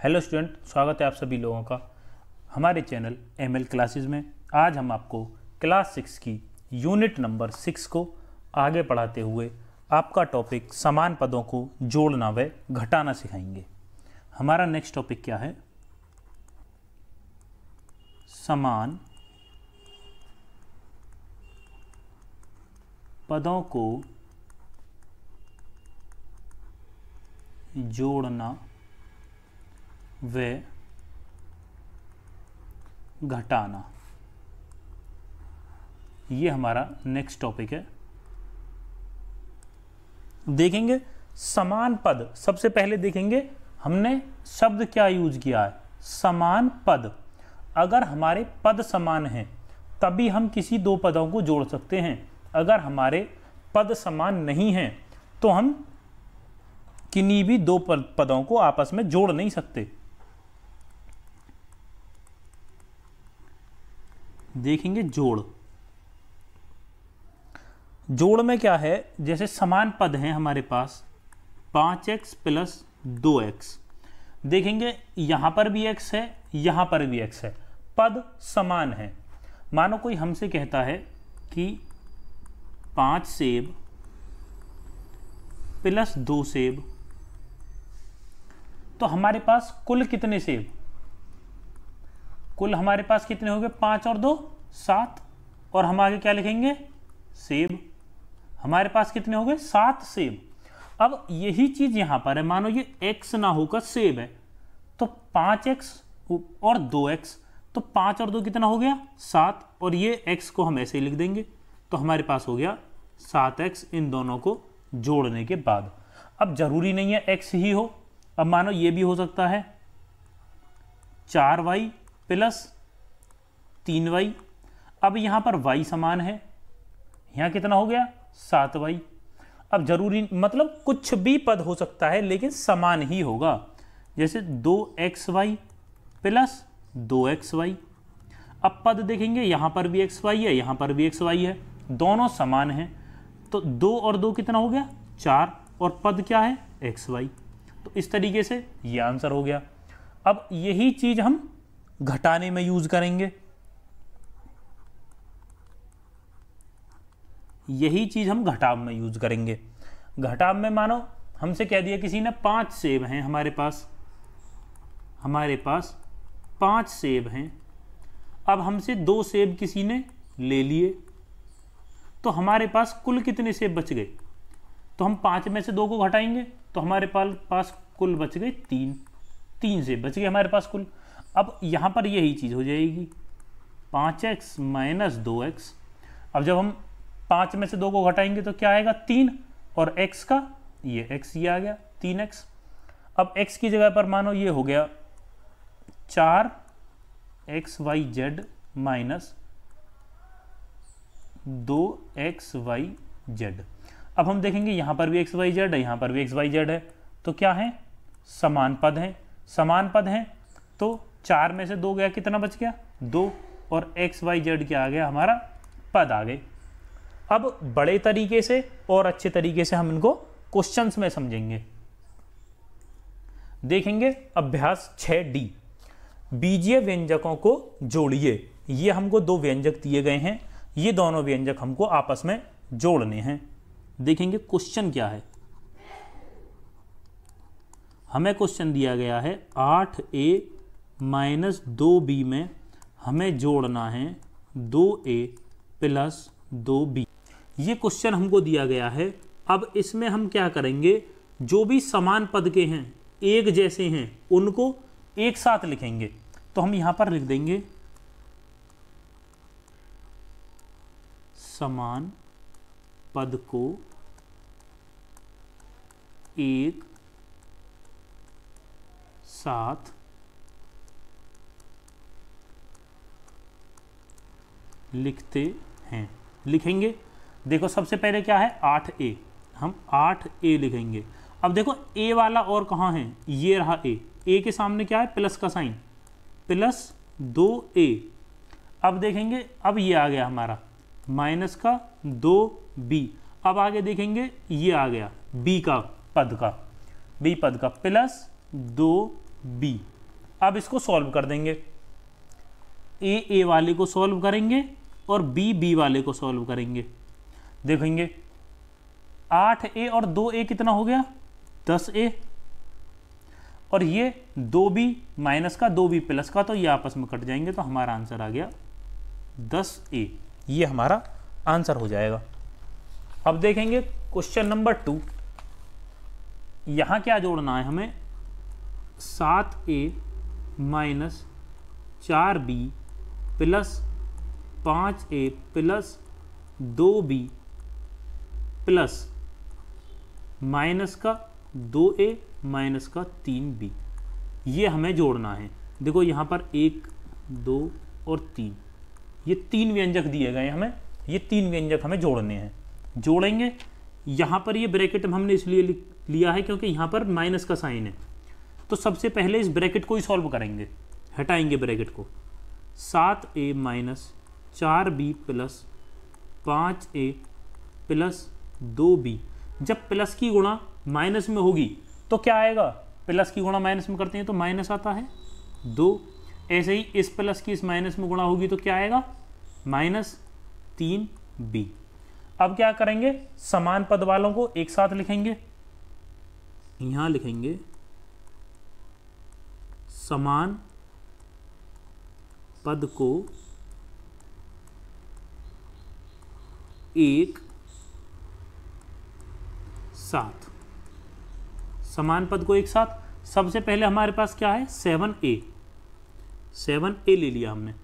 Hello student, स्वागत है आप सभी लोगों का हमारे चैनल एमएल क्लासेस में। आज हम आपको क्लास 6 की यूनिट नंबर 6 को आगे पढ़ाते हुए आपका टॉपिक समान पदों को जोड़ना व घटाना सिखाएंगे। हमारा नेक्स्ट टॉपिक क्या है? समान पदों को जोड़ना व घटाना, ये हमारा नेक्स्ट टॉपिक है। देखेंगे समान पद। सबसे पहले देखेंगे हमने शब्द क्या यूज किया है, समान पद। अगर हमारे पद समान हैं तभी हम किसी दो पदों को जोड़ सकते हैं। अगर हमारे पद समान नहीं हैं तो हम किन्हीं भी दो पदों को आपस में जोड़ नहीं सकते। देखेंगे जोड़ में क्या है, जैसे समान पद हैं हमारे पास 5x प्लस 2x। देखेंगे यहां पर भी x है, यहां पर भी x है, पद समान है। मानो कोई हमसे कहता है कि 5 सेब प्लस 2 सेब, तो हमारे पास कुल कितने सेब? कुल हमारे पास कितने हो गए? 5 और 2 7, और हम आगे क्या लिखेंगे? सेब। हमारे पास कितने हो गए? 7 सेब। अब यही चीज यहां पर है, मानो ये x ना होकर सेब है, तो 5x और 2x, तो 5 और 2 कितना हो गया? 7, और ये x को हम ऐसे ही लिख देंगे, तो हमारे पास हो गया 7x इन दोनों को जोड़ने के बाद। अब जरूरी नहीं है x ही हो, अब मानो ये भी हो सकता है 4y प्लस 3y। अब यहां पर y समान है, यहां कितना हो गया? 7y। अब जरूरी मतलब कुछ भी पद हो सकता है लेकिन समान ही होगा, जैसे 2xy प्लस 2xy। अब पद देखेंगे यहां पर भी xy है, यहां पर भी xy है, दोनों समान हैं, तो 2 और 2 कितना हो गया? 4, और पद क्या है? xy। तो इस तरीके से ये आंसर हो गया। अब यही चीज हम घटाने में यूज करेंगे। यही चीज हम घटाव में यूज करेंगे। घटाव में मानो हमसे कह दिया किसी ने 5 सेब हैं हमारे पास 5 सेब हैं। अब हमसे 2 सेब किसी ने ले लिए, तो हमारे पास कुल कितने सेब बच गए? तो हम 5 में से 2 को घटाएंगे तो हमारे पास कुल बच गए 3 सेब बच गए हमारे पास कुल। अब यहां पर यही चीज हो जाएगी 5x माइनस 2x। अब जब हम 5 में से 2 को घटाएंगे तो क्या आएगा? 3, और x का ये x ये आ गया 3x। अब x की जगह पर मानो ये हो गया 4xyz माइनस 2xyz। अब हम देखेंगे यहां पर भी xyz है, यहां पर भी xyz है, तो क्या है? समान पद हैं। समान पद हैं तो 4 में से 2 गया, कितना बच गया? 2, और xyz क्या आ गया? हमारा पद आ गए। अब बड़े तरीके से और अच्छे तरीके से हम इनको क्वेश्चंस में समझेंगे। देखेंगे अभ्यास 6D, बीजीय व्यंजकों को जोड़िए। ये हमको 2 व्यंजक दिए गए हैं, ये दोनों व्यंजक हमको आपस में जोड़ने हैं। देखेंगे क्वेश्चन क्या है। हमें क्वेश्चन दिया गया है 8a माइनस 2b में हमें जोड़ना है 2a प्लस 2b। ये क्वेश्चन हमको दिया गया है। अब इसमें हम क्या करेंगे, जो भी समान पद के हैं, एक जैसे हैं, उनको एक साथ लिखेंगे। तो हम यहां पर लिख देंगे समान पद को एक साथ लिखते हैं। लिखेंगे, देखो सबसे पहले क्या है? 8a, हम 8a लिखेंगे। अब देखो a वाला और कहाँ है? ये रहा a के सामने क्या है? प्लस का साइन, प्लस 2a। अब देखेंगे, अब ये आ गया हमारा माइनस का 2b। अब आगे देखेंगे ये आ गया b का पद का, बी पद का प्लस 2b। अब इसको सॉल्व कर देंगे, ए वाले को सॉल्व करेंगे और बी वाले को सॉल्व करेंगे। देखेंगे 8a और 2a कितना हो गया, 10a, और ये 2b माइनस का 2b प्लस का, तो ये आपस में कट जाएंगे, तो हमारा आंसर आ गया 10a। ये हमारा आंसर हो जाएगा। अब देखेंगे क्वेश्चन नंबर 2। यहाँ क्या जोड़ना है हमें, 7a minus 4b plus 5a plus 2b plus minus का 2a माइनस का 3b, ये हमें जोड़ना है। देखो यहाँ पर 1 2 और 3, ये 3 व्यंजक दिए गए हमें, ये 3 व्यंजक हमें जोड़ने हैं। जोड़ेंगे, यहाँ पर ये ब्रैकेट हमने इसलिए लिया है क्योंकि यहाँ पर माइनस का साइन है, तो सबसे पहले इस ब्रैकेट को ही सॉल्व करेंगे, हटाएंगे ब्रैकेट को। 7a minus 4b plus 5a plus 2b, जब प्लस की गुणा माइनस में होगी तो क्या आएगा, प्लस की गुणा माइनस में करते हैं तो माइनस आता है 2। ऐसे ही इस प्लस की इस माइनस में गुणा होगी तो क्या आएगा, माइनस 3b। अब क्या करेंगे, समान पद वालों को एक साथ लिखेंगे। यहां लिखेंगे समान पद को एक साथ, समान पद को एक साथ। सबसे पहले हमारे पास क्या है, 7a ले लिया हमने।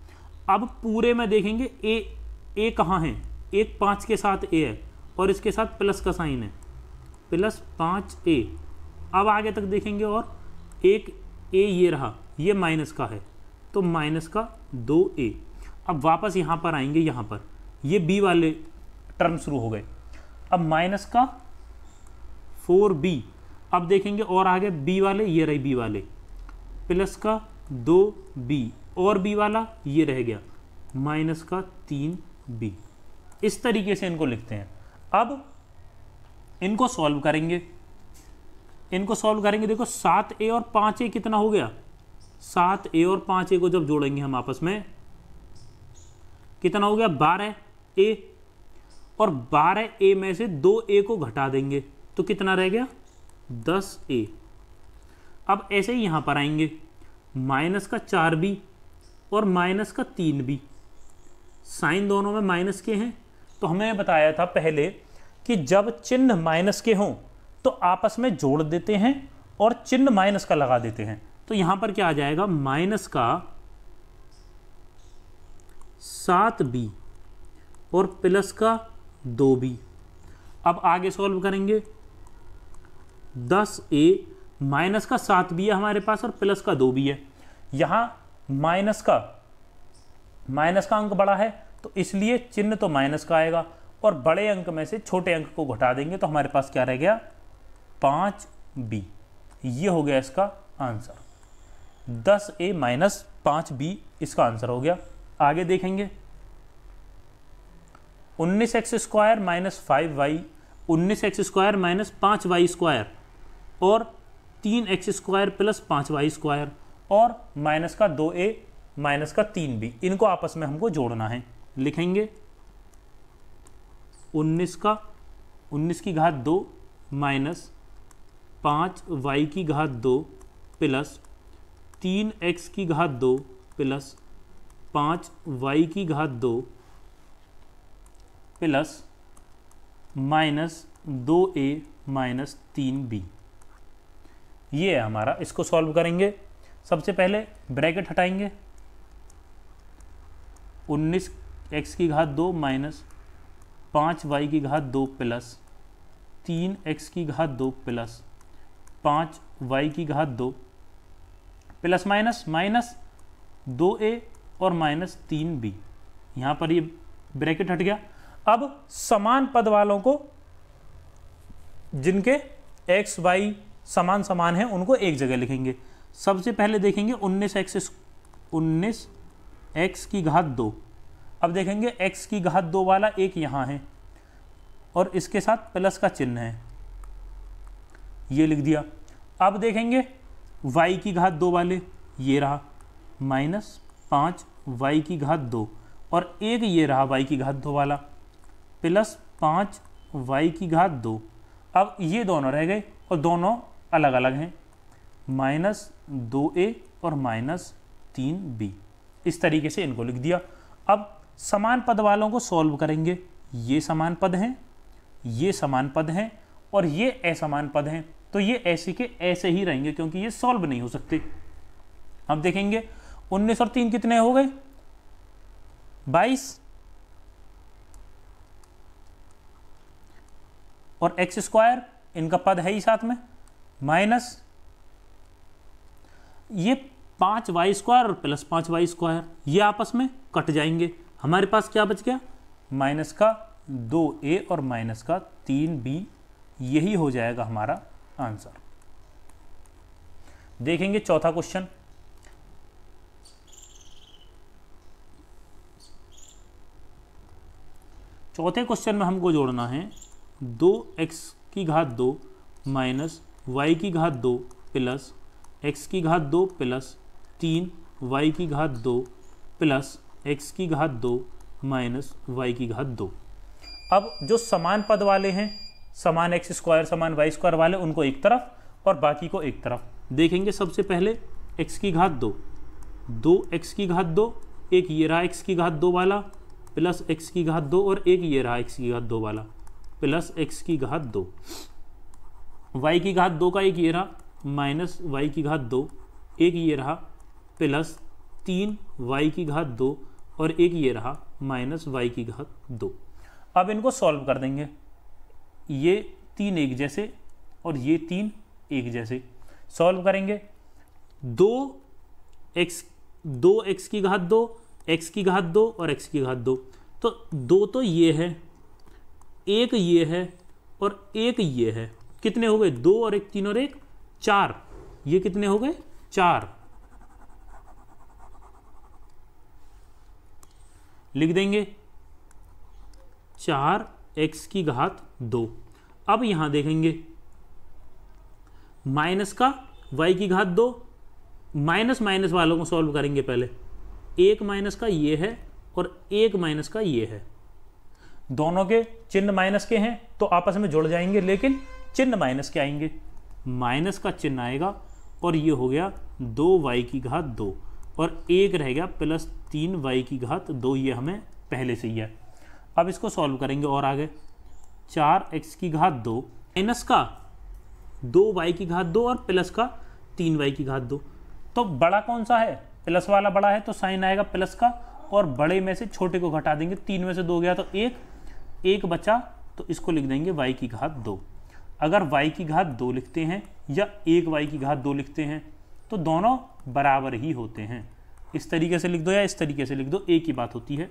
अब पूरे में देखेंगे ए कहाँ है, 1 5 के साथ a है और इसके साथ प्लस का साइन है, प्लस 5a। अब आगे तक देखेंगे और एक a ये रहा, ये माइनस का है तो माइनस का 2a। अब वापस यहाँ पर आएंगे, यहाँ पर ये b वाले टर्म शुरू हो गए। अब माइनस का 4b, अब देखेंगे और आगे b वाले, ये रही b वाले, प्लस का 2b और b वाला ये रह गया, माइनस का 3b। इस तरीके से इनको लिखते हैं। अब इनको सॉल्व करेंगे, इनको सॉल्व करेंगे। देखो 7a और 5a कितना हो गया, 7a और 5a को जब जोड़ेंगे हम आपस में कितना हो गया, 12a, और 12a में से 2a को घटा देंगे तो कितना रह गया, 10a। अब ऐसे ही यहां पर आएंगे, माइनस का 4b और माइनस का 3b, साइन दोनों में माइनस के हैं, तो हमें बताया था पहले कि जब चिन्ह माइनस के हों तो आपस में जोड़ देते हैं और चिन्ह माइनस का लगा देते हैं। तो यहां पर क्या आ जाएगा, माइनस का 7b और प्लस का 2b। अब आगे सॉल्व करेंगे, 10a माइनस का 7b है हमारे पास और प्लस का 2b है। यहां माइनस का अंक बड़ा है तो इसलिए चिन्ह तो माइनस का आएगा और बड़े अंक में से छोटे अंक को घटा देंगे तो हमारे पास क्या रह गया, 5b। ये हो गया इसका आंसर, 10a माइनस 5b इसका आंसर हो गया। आगे देखेंगे, 19x square minus 5y, 19x square minus 5y square और 3x square plus 5y square और माइनस का 2a माइनस का 3b, इनको आपस में हमको जोड़ना है। लिखेंगे 19 की घात 2 माइनस 5y की घात 2 प्लस 3x की घात 2 प्लस 5y की घात 2 plus minus 2a minus 3b। ये है हमारा, इसको सॉल्व करेंगे। सबसे पहले ब्रैकेट हटाएंगे, 19x की घात 2 माइनस 5y की घात 2 प्लस 3x की घात 2 प्लस 5y की घात 2 प्लस माइनस माइनस 2a और माइनस 3b। यहाँ पर ये ब्रैकेट हट गया। अब समान पद वालों को, जिनके x y समान समान है, उनको एक जगह लिखेंगे। सबसे पहले देखेंगे 19x की घात 2। अब देखेंगे x की घात 2 वाला एक यहाँ है और इसके साथ प्लस का चिन्ह है, ये लिख दिया। अब देखेंगे y की घात 2 वाले, ये रहा -5y², और एक ये रहा y² वाला +5y²। अब ये दोनों रह गए और दोनों अलग अलग हैं, -2a और -3b। इस तरीके से इनको लिख दिया। अब समान पद वालों को सॉल्व करेंगे। ये समान पद हैं, ये समान पद हैं और ये असमान पद हैं, तो ये ऐसे के ऐसे ही रहेंगे क्योंकि ये सॉल्व नहीं हो सकते। अब देखेंगे 19 और 3 कितने हो गए, 22, और x², इनका पद है ही साथ में, माइनस ये 5y² और +5y², ये आपस में कट जाएंगे। हमारे पास क्या बच गया, -2a और -3b। यही हो जाएगा हमारा आंसर। देखेंगे चौथा क्वेश्चन। चौथे क्वेश्चन में हमको जोड़ना है 2x² -y² plus x² plus 3y² plus x² -y²। अब जो समान पद वाले हैं, समान x² समान y² वाले, उनको एक तरफ और बाकी को एक तरफ। देखेंगे सबसे पहले x², 2x², एक ये रहा x² वाला प्लस x² और एक ये रहा x² वाला प्लस x²। y² का एक ये रहा -y², एक ये रहा प्लस 3y² और एक ये रहा -y²। अब इनको सॉल्व कर देंगे। ये 3 एक जैसे और ये 3 एक जैसे। सॉल्व करेंगे 2x² x² और x²। तो 2 तो ये है, एक ये है और एक ये है। कितने हो गए, 2 और 1 3 और 1 4। ये कितने हो गए, 4। लिख देंगे 4x²। अब यहां देखेंगे माइनस का y², माइनस माइनस वालों को सॉल्व करेंगे। पहले एक माइनस का ये है और एक माइनस का ये है, दोनों के चिन्ह माइनस के हैं तो आपस में जुड़ जाएंगे, लेकिन चिन्ह माइनस के आएंगे। माइनस का चिन्ह आएगा और ये हो गया 2y² और एक रह गया प्लस 3y²। ये हमें पहले से ही है। अब इसको सॉल्व करेंगे और आगे 4x² माइनस का 2y² और प्लस का 3y²। तो बड़ा कौन सा है, प्लस वाला बड़ा है तो साइन आएगा प्लस का, और बड़े में से छोटे को घटा देंगे। 3 में से 2 गया तो एक बचा, तो इसको लिख देंगे y²। अगर y² लिखते हैं या 1y² लिखते हैं तो दोनों बराबर ही होते हैं। इस तरीके से लिख दो या इस तरीके से लिख दो, एक ही बात होती है।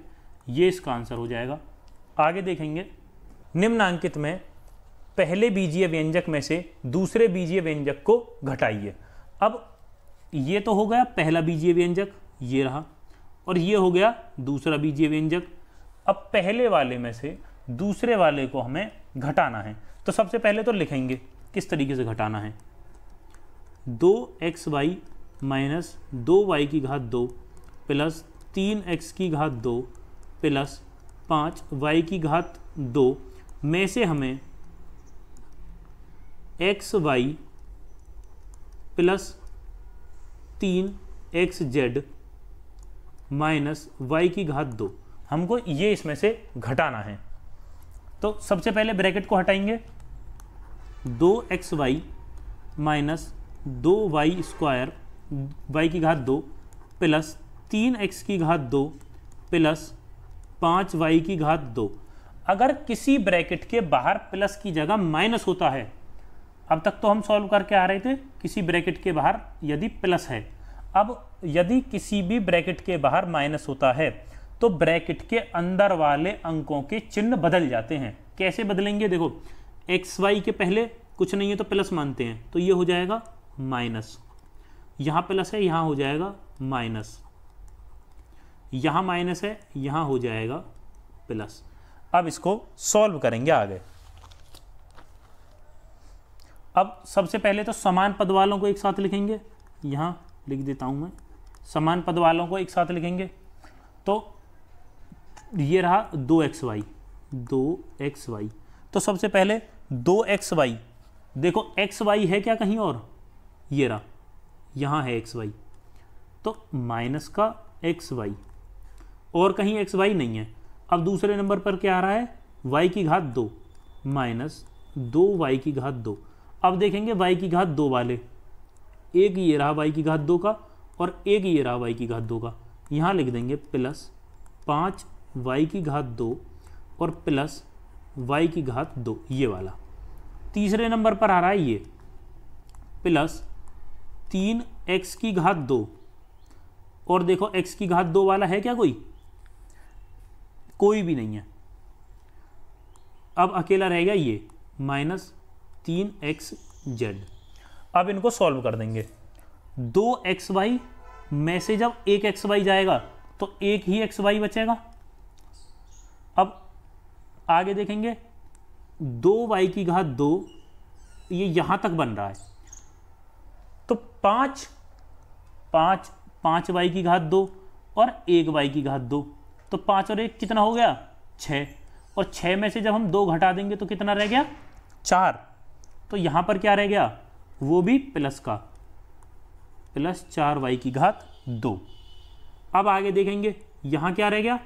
ये इसका आंसर हो जाएगा। आगे देखेंगे, निम्नांकित में पहले बीजीय व्यंजक में से दूसरे बीजीय व्यंजक को घटाइए। अब ये तो हो गया पहला बीजीय व्यंजक, ये रहा, और ये हो गया दूसरा बीजीय व्यंजक। अब पहले वाले में से दूसरे वाले को हमें घटाना है, तो सबसे पहले तो लिखेंगे किस तरीके से घटाना है। 2xy minus 2y² plus 3x² plus 5y² में से हमें xy plus 3xz minus y² हमको ये इसमें से घटाना है। तो सबसे पहले ब्रैकेट को हटाएंगे, 2xy minus 2y² y² plus 3x² plus 5y²। अगर किसी ब्रैकेट के बाहर प्लस की जगह माइनस होता है, अब तक तो हम सॉल्व करके आ रहे थे किसी ब्रैकेट के बाहर यदि प्लस है, अब यदि किसी भी ब्रैकेट के बाहर माइनस होता है तो ब्रैकेट के अंदर वाले अंकों के चिन्ह बदल जाते हैं। कैसे बदलेंगे, देखो xy के पहले कुछ नहीं है तो प्लस मानते हैं, तो ये हो जाएगा माइनस, यहाँ प्लस है यहाँ हो जाएगा माइनस, यहाँ माइनस है यहाँ हो जाएगा प्लस। अब इसको सॉल्व करेंगे आगे। अब सबसे पहले तो समान पद वालों को एक साथ लिखेंगे, यहाँ लिख देता हूँ मैं, समान पद वालों को एक साथ लिखेंगे। तो ये रहा 2xy, 2xy। तो सबसे पहले 2xy, देखो xy है क्या कहीं और, ये रहा, यहाँ है xy, तो माइनस का xy, और कहीं xy नहीं है। अब दूसरे नंबर पर क्या आ रहा है, y की घात 2 माइनस 2y की घात 2। अब देखेंगे y की घात 2 वाले, एक ये रहा y की घात 2 का और एक ये रहा y की घात 2 का, यहाँ लिख देंगे प्लस 5y की घात 2 और प्लस y की घात 2, ये वाला। तीसरे नंबर पर आ रहा है ये प्लस 3x की घात 2, और देखो x की घात 2 वाला है क्या कोई भी नहीं है। अब अकेला रह गया ये माइनस 3xz। अब इनको सॉल्व कर देंगे। 2xy में से जब एक xy जाएगा तो एक ही xy बचेगा। अब आगे देखेंगे 2y की घात 2, ये यहां तक बन रहा है, तो 5y की घात 2 और 1y की घात 2, तो 5 और 1 कितना हो गया 6, और 6 में से जब हम 2 घटा देंगे तो कितना रह गया 4। तो यहां पर क्या रह गया, वो भी प्लस का, प्लस 4y की घात 2। अब आगे देखेंगे यहां क्या रह गया,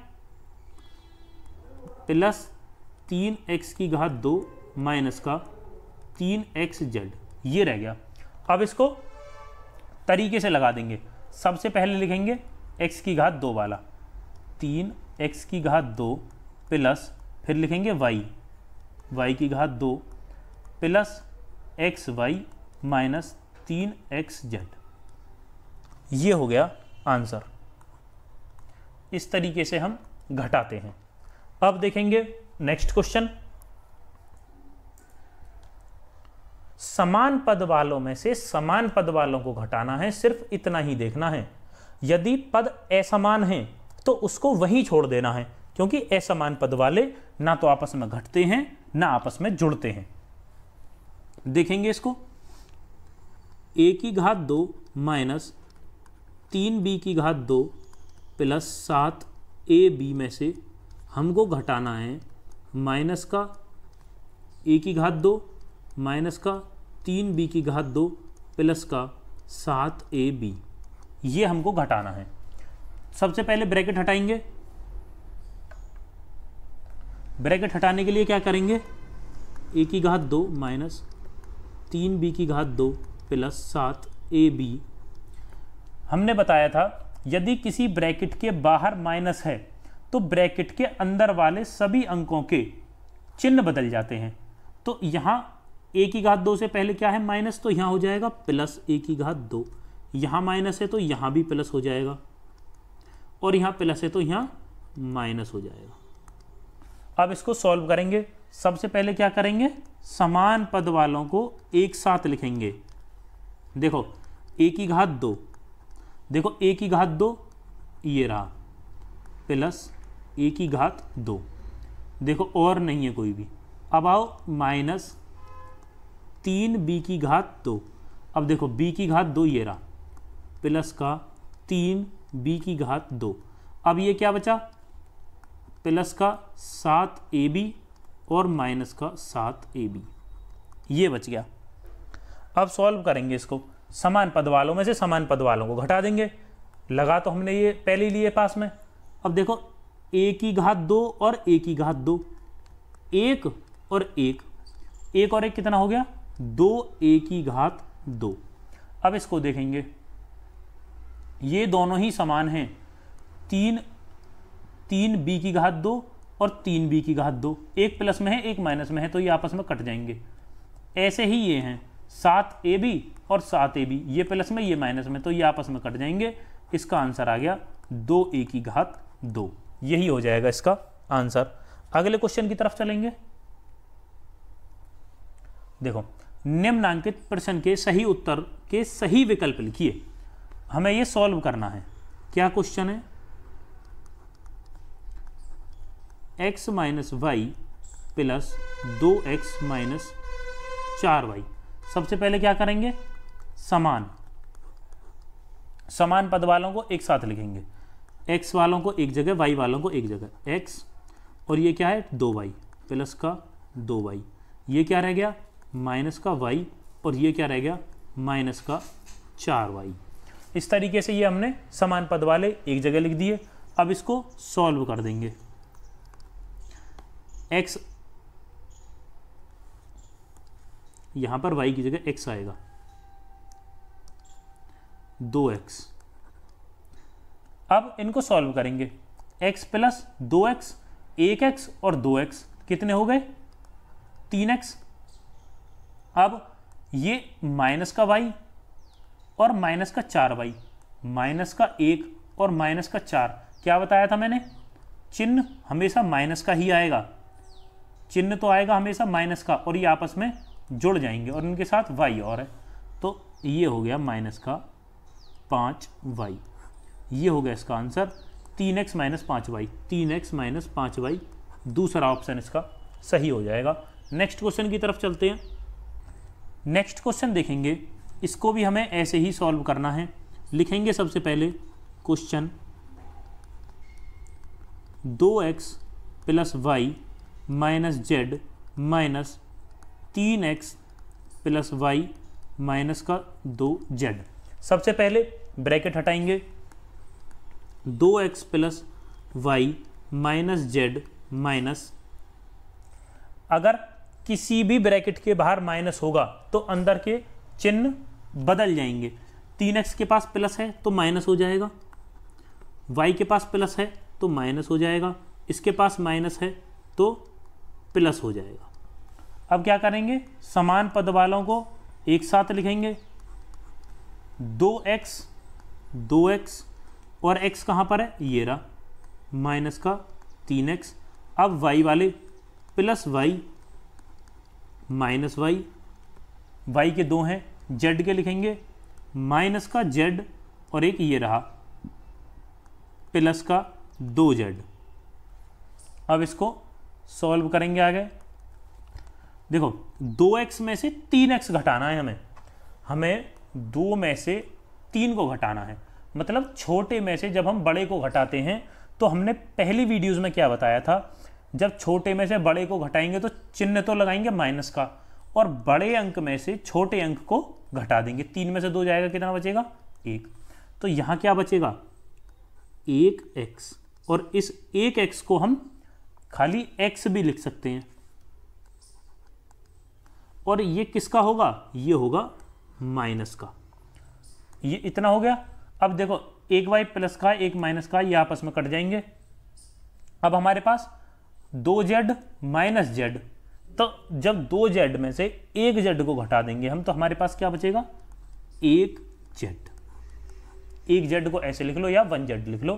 प्लस 3x की घात 2 माइनस का 3xz, ये रह गया। अब इसको तरीके से लगा देंगे। सबसे पहले लिखेंगे x की घात 2 वाला, 3x की घात 2 प्लस, फिर लिखेंगे y की घात 2 प्लस xy माइनस 3xz, ये हो गया आंसर। इस तरीके से हम घटाते हैं। अब देखेंगे नेक्स्ट क्वेश्चन। समान पद वालों में से समान पद वालों को घटाना है, सिर्फ इतना ही देखना है। यदि पद असमान हैं तो उसको वहीं छोड़ देना है, क्योंकि असमान पद वाले ना तो आपस में घटते हैं ना आपस में जुड़ते हैं। देखेंगे इसको, a की घात 2 माइनस 3b की घात 2 प्लस 7ab में से हमको घटाना है माइनस का a की घात 2 माइनस का 3b की घात 2 प्लस का 7ab, ये हमको घटाना है। सबसे पहले ब्रैकेट हटाएंगे। ब्रैकेट हटाने के लिए क्या करेंगे, a की घात 2 माइनस 3b की घात 2 प्लस 7ab। हमने बताया था यदि किसी ब्रैकेट के बाहर माइनस है तो ब्रैकेट के अंदर वाले सभी अंकों के चिन्ह बदल जाते हैं। तो यहाँ a की घात 2 से पहले क्या है माइनस, तो यहाँ हो जाएगा प्लस a की घात 2, यहाँ माइनस है तो यहाँ भी प्लस हो जाएगा, और यहाँ प्लस है तो यहाँ माइनस हो जाएगा। अब इसको सॉल्व करेंगे। सबसे पहले क्या करेंगे, समान पद वालों को एक साथ लिखेंगे। देखो a की घात 2, देखो a की घात 2 ये रहा, प्लस a की घात 2, देखो और नहीं है कोई भी। अब आओ माइनस 3b की घात 2, अब देखो b की घात 2 ये रहा, प्लस का 3b की घात 2। अब ये क्या बचा, प्लस का 7ab और माइनस का 7ab, ये बच गया। अब सॉल्व करेंगे इसको। समान पद वालों में से समान पद वालों को घटा देंगे। लगा तो हमने ये पहले ही लिए पास में। अब देखो a की घात 2 और a की घात 2, 1 और 1, 1 और 1 कितना हो गया 2a की घात 2। अब इसको देखेंगे, ये दोनों ही समान हैं, 3b की घात 2 और 3b की घात 2, एक प्लस में है एक माइनस में है, तो ये आपस में कट जाएंगे। ऐसे ही ये हैं 7ab और 7ab, ये प्लस में ये माइनस में, तो ये आपस में कट जाएंगे। इसका आंसर आ गया 2a की घात 2, यही हो जाएगा इसका आंसर। अगले क्वेश्चन की तरफ चलेंगे। देखो, निम्नांकित प्रश्न के सही उत्तर के सही विकल्प लिखिए। हमें ये सॉल्व करना है। क्या क्वेश्चन है, x minus y plus 2x minus 4y। सबसे पहले क्या करेंगे, समान, समान पद वालों को एक साथ लिखेंगे, x वालों को एक जगह, y वालों को एक जगह, x और ये क्या है 2y प्लस का 2y, ये क्या रह गया माइनस का y और ये क्या रह गया माइनस का 4y। इस तरीके से ये हमने समान पद वाले एक जगह लिख दिए। अब इसको सॉल्व कर देंगे। x यहाँ पर y की जगह x आएगा 2x। अब इनको सॉल्व करेंगे, x प्लस 2x, 1x और 2x कितने हो गए 3x। अब ये माइनस का y और माइनस का 4y, माइनस का 1 और माइनस का 4, क्या बताया था मैंने, चिन्ह हमेशा माइनस का ही आएगा, चिन्ह तो आएगा हमेशा माइनस का और ये आपस में जुड़ जाएंगे और इनके साथ y और है, तो ये हो गया माइनस का 5y। ये हो गया इसका answer 3x minus 5y, 3x minus 5y दूसरा ऑप्शन इसका सही हो जाएगा। नेक्स्ट क्वेश्चन की तरफ चलते हैं। नेक्स्ट क्वेश्चन देखेंगे, इसको भी हमें ऐसे ही सॉल्व करना है। लिखेंगे सबसे पहले question 2x plus y minus z minus 3x plus y minus का 2z। सबसे पहले ब्रैकेट हटाएंगे, 2x plus y minus z minus, अगर किसी भी ब्रैकेट के बाहर माइनस होगा तो अंदर के चिन्ह बदल जाएंगे। 3x के पास प्लस है तो माइनस हो जाएगा, y के पास प्लस है तो माइनस हो जाएगा, इसके पास माइनस है तो प्लस हो जाएगा। अब क्या करेंगे, समान पद वालों को एक साथ लिखेंगे, 2x और x कहाँ पर है, ये रहा माइनस का 3x। अब y वाले प्लस y माइनस y के 2 हैं, z के लिखेंगे माइनस का z और एक ये रहा प्लस का 2z। अब इसको सॉल्व करेंगे आगे। देखो 2x में से 3x घटाना है, हमें 2 में से 3 को घटाना है। मतलब छोटे में से जब हम बड़े को घटाते हैं तो हमने पहली वीडियोस में क्या बताया था, जब छोटे में से बड़े को घटाएंगे तो चिन्ह तो लगाएंगे माइनस का और बड़े अंक में से छोटे अंक को घटा देंगे। 3 में से 2 जाएगा, कितना बचेगा 1। तो यहाँ क्या बचेगा 1x और इस 1x को हम खाली x भी लिख सकते हैं और ये किसका होगा, ये होगा माइनस का। ये इतना हो गया। अब देखो एक y प्लस का एक माइनस का ये आपस में कट जाएंगे। अब हमारे पास 2z माइनस z, तो जब 2z में से 1z को घटा देंगे हम तो हमारे पास क्या बचेगा 1z। 1z को ऐसे लिख लो या 1z लिख लो,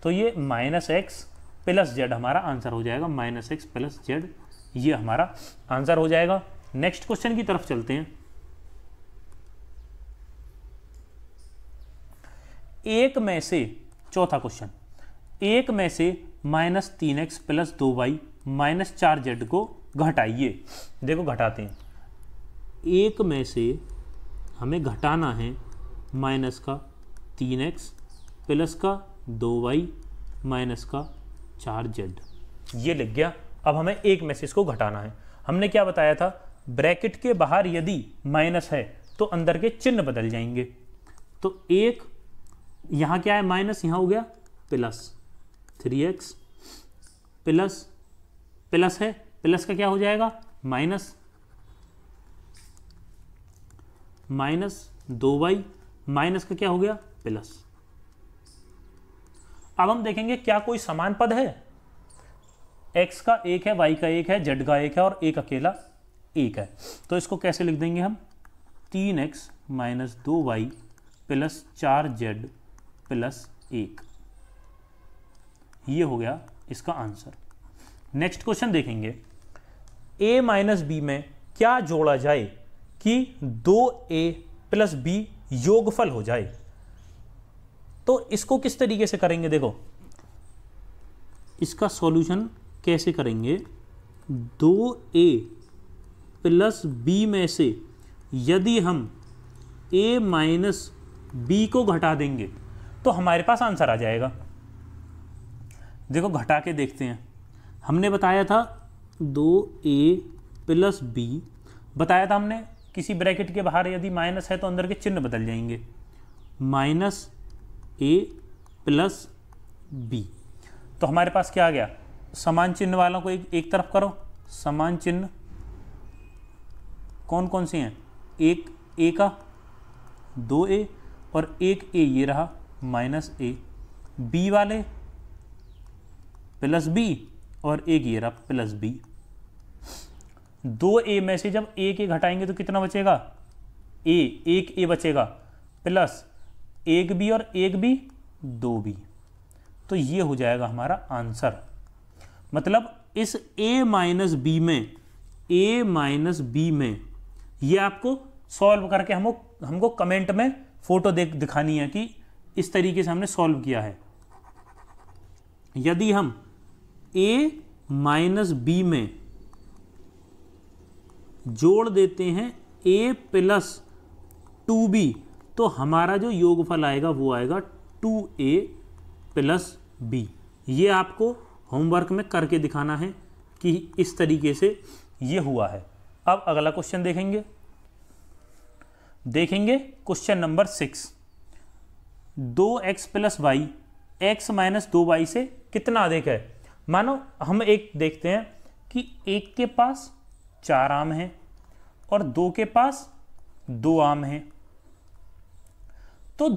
तो ये माइनस x प्लस z हमारा आंसर हो जाएगा, माइनस x प्लस z ये हमारा आंसर हो जाएगा। नेक्स्ट क्वेश्चन की तरफ चलते हैं। एक में से चौथा क्वेश्चन, एक में से minus 3x plus 2y minus 4z को घटाइए। देखो घटाते हैं, एक में से हमें घटाना है माइनस का 3x प्लस का 2y माइनस का 4z, ये लिख गया। अब हमें एक में से इसको घटाना है। हमने क्या बताया था, ब्रैकेट के बाहर यदि माइनस है तो अंदर के चिन्ह बदल जाएंगे। तो एक यहाँ क्या है माइनस, यहाँ हो गया प्लस 3x प्लस प्लस है, प्लस का क्या हो जाएगा माइनस, माइनस 2y माइनस का क्या हो गया प्लस। अब हम देखेंगे क्या कोई समान पद है, x का 1 है, y का 1 है, z का 1 है और एक अकेला 1 है। तो इसको कैसे लिख देंगे हम, 3x minus 2y plus 4z plus 1, ये हो गया इसका आंसर। नेक्स्ट क्वेश्चन देखेंगे, a माइनस बी में क्या जोड़ा जाए कि 2a प्लस बी योगफल हो जाए। तो इसको किस तरीके से करेंगे, देखो इसका सॉल्यूशन कैसे करेंगे, 2a प्लस बी में से यदि हम a माइनस बी को घटा देंगे तो हमारे पास आंसर आ जाएगा। देखो घटा के देखते हैं। हमने बताया था 2a प्लस b, बताया था हमने किसी ब्रैकेट के बाहर यदि माइनस है तो अंदर के चिन्ह बदल जाएंगे, माइनस a प्लस b। तो हमारे पास क्या आ गया, समान चिन्ह वालों को एक तरफ करो। समान चिन्ह कौन कौन से हैं, एक a का 2a और एक a ये रहा माइनस a, b वाले प्लस b और एक ये रहा प्लस b। 2a में से जब a के घटाएंगे तो कितना बचेगा, एक a बचेगा प्लस एक b और एक b 2b। तो ये हो जाएगा हमारा आंसर। मतलब इस a माइनस b में ये आपको सॉल्व करके हमको कमेंट में फोटो दिखानी है कि इस तरीके से हमने सॉल्व किया है। यदि हम a माइनस b में जोड़ देते हैं a प्लस 2b तो हमारा जो योगफल आएगा वो आएगा 2a प्लस b। ये आपको होमवर्क में करके दिखाना है कि इस तरीके से ये हुआ है। अब अगला क्वेश्चन देखेंगे question number 6। 2x plus y x minus 2y से कितना अधिक है। मानो हम एक देखते हैं कि एक के पास 4 आम हैं और 2 के पास 2 आम हैं, तो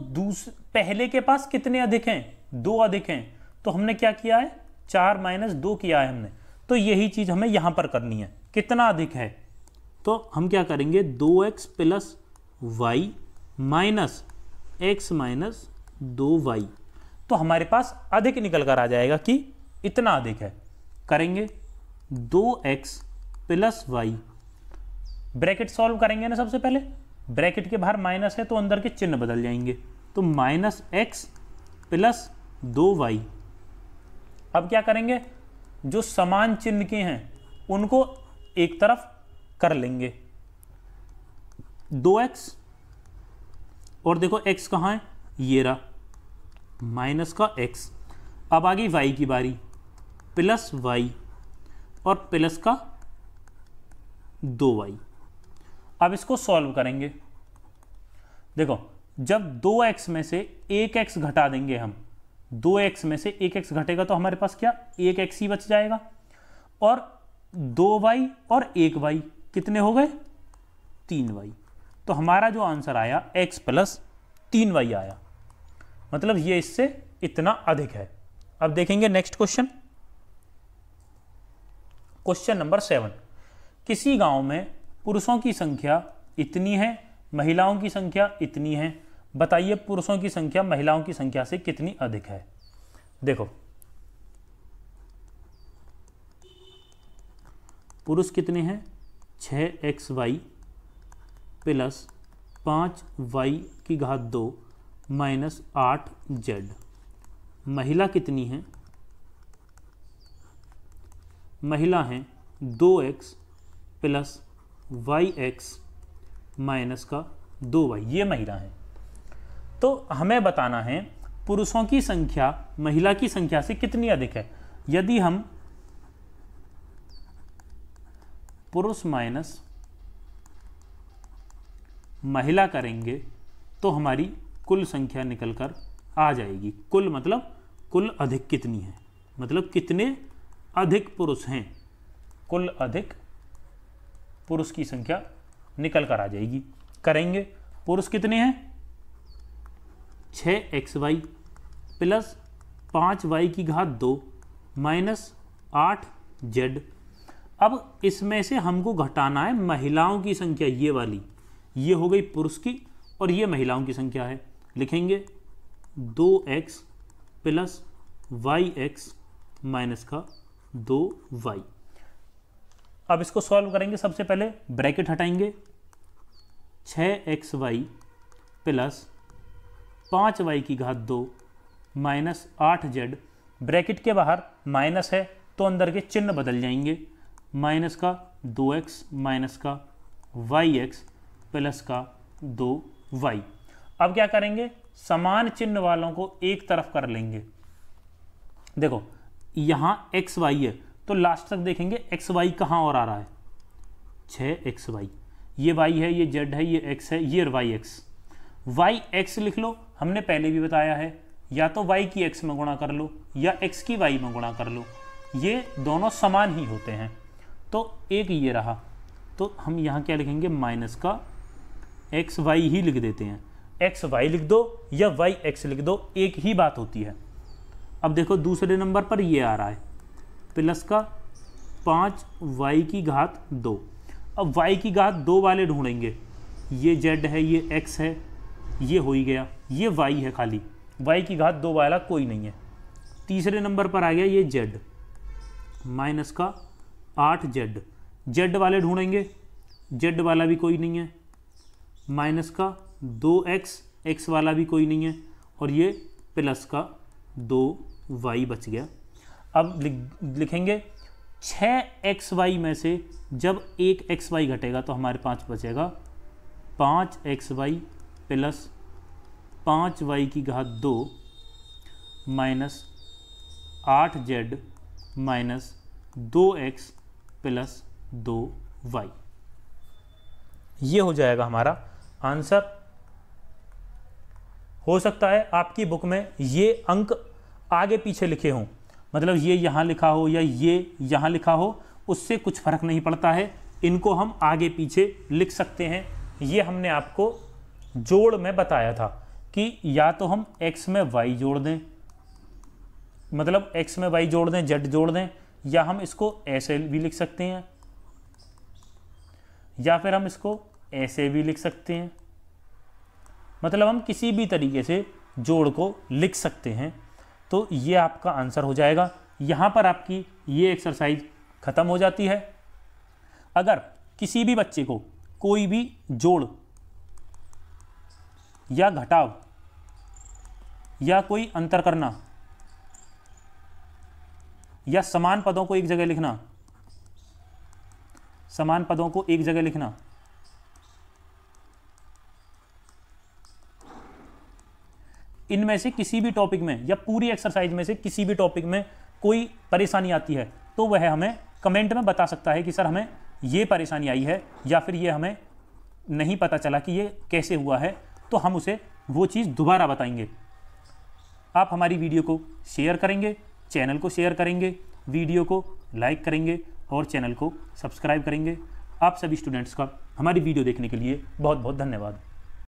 पहले के पास कितने अधिक हैं, 2 अधिक हैं। तो हमने क्या किया है, 4 माइनस 2 किया है हमने। तो यही चीज हमें यहां पर करनी है, कितना अधिक है। तो हम क्या करेंगे, 2x plus y minus x minus 2y। तो हमारे पास अधिक निकल कर आ जाएगा कि इतना अधिक है। करेंगे 2x plus Y, bracket solve करेंगे ना। सबसे पहले ब्रैकेट के बाहर माइनस है तो अंदर के चिन्ह बदल जाएंगे, तो माइनस x प्लस 2y। अब क्या करेंगे, जो समान चिन्ह के हैं उनको एक तरफ कर लेंगे, 2x और देखो x कहाँ है, ये रहा माइनस का x। अब आ गई y की बारी, प्लस y और प्लस का 2y। अब इसको सॉल्व करेंगे। देखो जब 2x में से 1x घटा देंगे हम, 2x में से 1x घटेगा तो हमारे पास क्या 1x ही बच जाएगा, और 2y और 1y कितने हो गए 3y। तो हमारा जो आंसर आया x प्लस 3y आया, मतलब ये इससे इतना अधिक है। अब देखेंगे नेक्स्ट क्वेश्चन, क्वेश्चन नंबर 7। किसी गांव में पुरुषों की संख्या इतनी है, महिलाओं की संख्या इतनी है, बताइए पुरुषों की संख्या महिलाओं की संख्या से कितनी अधिक है। देखो पुरुष कितने हैं, 6xy प्लस 5y की घात 2 माइनस 8z। महिला कितनी है, महिला हैं 2x प्लस yx माइनस का 2y, ये महिला है। तो हमें बताना है पुरुषों की संख्या महिला की संख्या से कितनी अधिक है। यदि हम पुरुष माइनस महिला करेंगे तो हमारी कुल संख्या निकलकर आ जाएगी। कुल मतलब कुल अधिक कितनी है, मतलब कितने अधिक पुरुष हैं, कुल अधिक पुरुष की संख्या निकल कर आ जाएगी। करेंगे पुरुष कितने हैं, 6xy प्लस 5y की घात 2 माइनस 8z। अब इसमें से हमको घटाना है महिलाओं की संख्या, ये वाली, ये हो गई पुरुष की और ये महिलाओं की संख्या है। लिखेंगे 2x प्लस yx माइनस का 2y। अब इसको सॉल्व करेंगे। सबसे पहले ब्रैकेट हटाएंगे, 6xy प्लस 5y की घात 2 माइनस 8z। ब्रैकेट के बाहर माइनस है तो अंदर के चिन्ह बदल जाएंगे, माइनस का 2x माइनस का yx प्लस का 2y। अब क्या करेंगे, समान चिन्ह वालों को एक तरफ कर लेंगे। देखो यहाँ एक्स वाई है तो लास्ट तक देखेंगे एक्स वाई कहाँ और आ रहा है, 6xy, ये y है, ये z है, ये x है, ये y x लिख लो, हमने पहले भी बताया है, या तो y की x में गुणा कर लो या x की y में गुणा कर लो, ये दोनों समान ही होते हैं। तो एक ये रहा, तो हम यहाँ क्या लिखेंगे, माइनस का एक्स वाई ही लिख देते हैं। एक्स वाई लिख दो या वाई एक्स लिख दो, एक ही बात होती है। अब देखो दूसरे नंबर पर ये आ रहा है प्लस का 5y की घात 2। अब y की घात 2 वाले ढूंढेंगे, ये z है, ये x है, ये हो ही गया, ये y है खाली, y की घात 2 वाला कोई नहीं है। तीसरे नंबर पर आ गया ये z, माइनस का 8z, z वाले ढूंढेंगे, z वाला भी कोई नहीं है, माइनस का 2x, x वाला भी कोई नहीं है, और ये प्लस का 2y बच गया। अब लिखेंगे 6xy में से जब एक xy घटेगा तो हमारे पास बचेगा 5xy प्लस 5y की घात 2 minus 8z minus 2x plus 2y। ये हो जाएगा हमारा आंसर। हो सकता है आपकी बुक में ये अंक आगे पीछे लिखे हों, मतलब ये यहाँ लिखा हो या ये यहाँ लिखा हो, उससे कुछ फर्क नहीं पड़ता है, इनको हम आगे पीछे लिख सकते हैं। ये हमने आपको जोड़ में बताया था कि या तो हम x में y जोड़ दें, मतलब x में y जोड़ दें, z जोड़ दें, या हम इसको ऐसे भी लिख सकते हैं, या फिर हम इसको ऐसे भी लिख सकते हैं, मतलब हम किसी भी तरीके से जोड़ को लिख सकते हैं। तो ये आपका आंसर हो जाएगा। यहाँ पर आपकी ये एक्सरसाइज ख़त्म हो जाती है। अगर किसी भी बच्चे को कोई भी जोड़ या घटाव या कोई अंतर करना या समान पदों को एक जगह लिखना, समान पदों को एक जगह लिखना, इनमें से किसी भी टॉपिक में या पूरी एक्सरसाइज में से किसी भी टॉपिक में कोई परेशानी आती है तो वह हमें कमेंट में बता सकता है कि सर हमें ये परेशानी आई है, या फिर ये हमें नहीं पता चला कि ये कैसे हुआ है, तो हम उसे वो चीज़ दोबारा बताएंगे। आप हमारी वीडियो को शेयर करेंगे, चैनल को शेयर करेंगे, वीडियो को लाइक करेंगे और चैनल को सब्सक्राइब करेंगे। आप सभी स्टूडेंट्स का हमारी वीडियो देखने के लिए बहुत बहुत धन्यवाद।